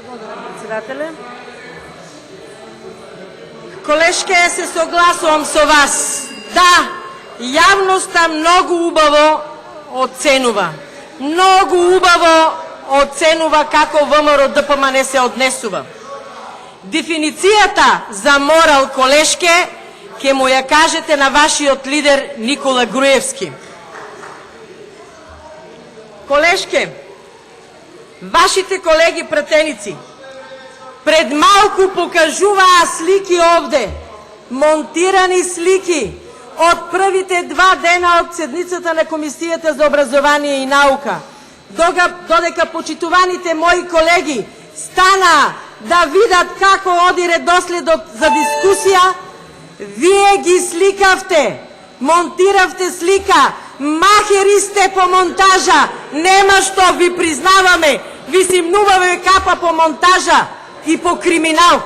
Благодарам, председателе. Колешке, се согласувам со вас. Да, јавноста многу убаво оценува. Многу убаво оценува како ВМРО ДПМН се однесува. Дефиницијата за морал, Колешке, ќе му ја кажете на вашиот лидер Никола Груевски. Колешке, вашите колеги пратеници пред малку покажуваа слики овде, монтирани слики од првите 2 дена од седницата на Комисијата за образование и наука. Додека почитуваните мои колеги стана да видат како оди редоследот за дискусија, вие ги сликавте, монтиравте слика, махери сте по монтажа, нема што ви признаваме, ви симнуваме капа по монтажа и по криминал.